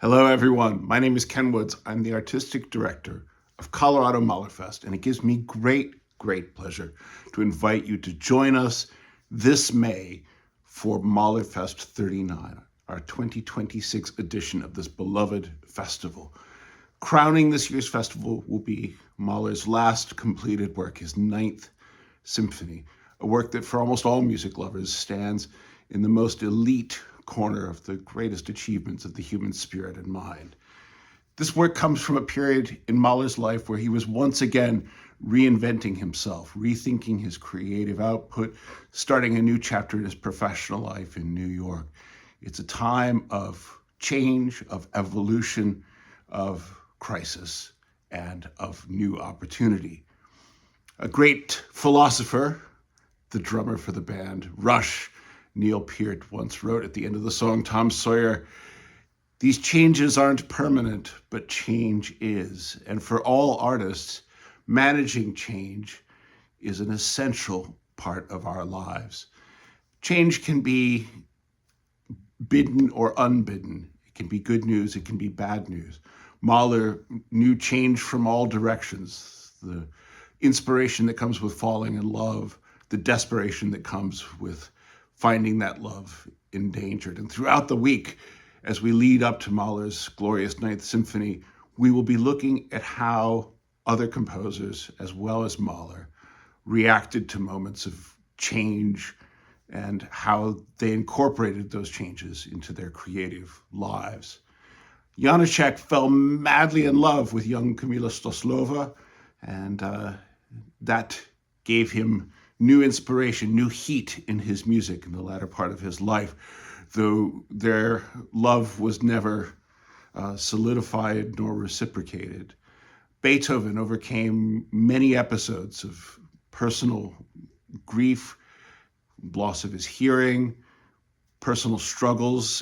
Hello, everyone. My name is Ken Woods. I'm the artistic director of Colorado MahlerFest, and it gives me great pleasure to invite you to join us this May for MahlerFest 39, our 2026 edition of this beloved festival. Crowning this year's festival will be Mahler's last completed work, his Ninth Symphony, a work that for almost all music lovers stands in the most elite corner of the greatest achievements of the human spirit and mind. This work comes from a period in Mahler's life where he was once again reinventing himself, rethinking his creative output, starting a new chapter in his professional life in New York. It's a time of change, of evolution, of crisis, and of new opportunity. A great philosopher, the drummer for the band Rush, Neil Peart, once wrote at the end of the song Tom Sawyer, "These changes aren't permanent, but change is." And for all artists, managing change is an essential part of our lives. Change can be bidden or unbidden. It can be good news, it can be bad news. Mahler knew change from all directions. The inspiration that comes with falling in love, the desperation that comes with finding that love endangered. And throughout the week, as we lead up to Mahler's glorious Ninth Symphony, we will be looking at how other composers, as well as Mahler, reacted to moments of change and how they incorporated those changes into their creative lives. Janacek fell madly in love with young Kamila Stoslova, and that gave him new inspiration, new heat in his music in the latter part of his life, though their love was never solidified nor reciprocated. Beethoven overcame many episodes of personal grief, loss of his hearing, personal struggles,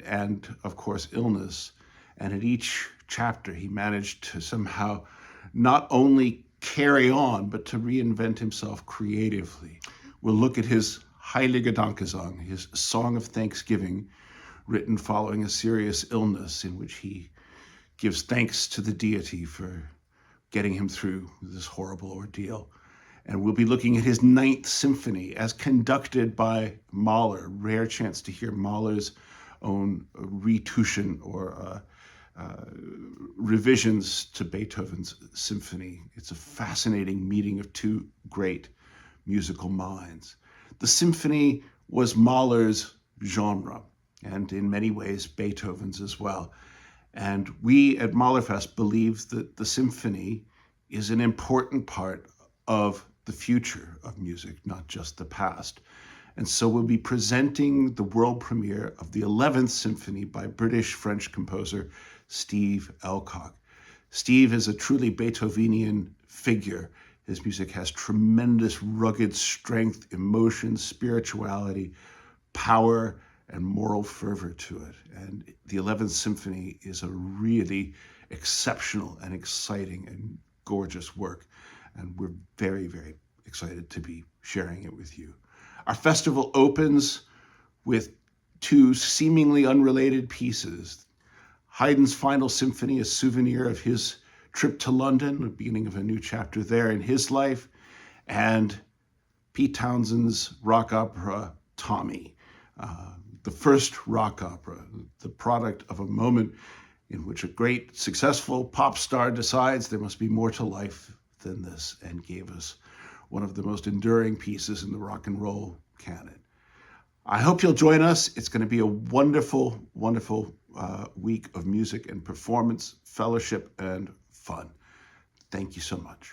and of course, illness. And at each chapter, he managed to somehow not only carry on, but to reinvent himself creatively. We'll look at his Heilige Dankesang, his Song of Thanksgiving, written following a serious illness in which he gives thanks to the deity for getting him through this horrible ordeal. And we'll be looking at his Ninth Symphony as conducted by Mahler. Rare chance to hear Mahler's own retouching or revisions to Beethoven's symphony. It's a fascinating meeting of two great musical minds. The symphony was Mahler's genre, and in many ways Beethoven's as well. And we at MahlerFest believe that the symphony is an important part of the future of music, not just the past. And so we'll be presenting the world premiere of the 11th Symphony by British-French composer Steve Elcock. Steve is a truly Beethovenian figure. His music has tremendous rugged strength, emotion, spirituality, power, and moral fervor to it. And the 11th Symphony is a really exceptional and exciting and gorgeous work. And we're very excited to be sharing it with you. Our festival opens with two seemingly unrelated pieces. Haydn's Final Symphony, a souvenir of his trip to London, the beginning of a new chapter there in his life, and Pete Townshend's rock opera, Tommy, the first rock opera, the product of a moment in which a great, successful pop star decides there must be more to life than this, and gave us one of the most enduring pieces in the rock and roll canon. I hope you'll join us. It's going to be a wonderful week of music and performance, fellowship, and fun. Thank you so much.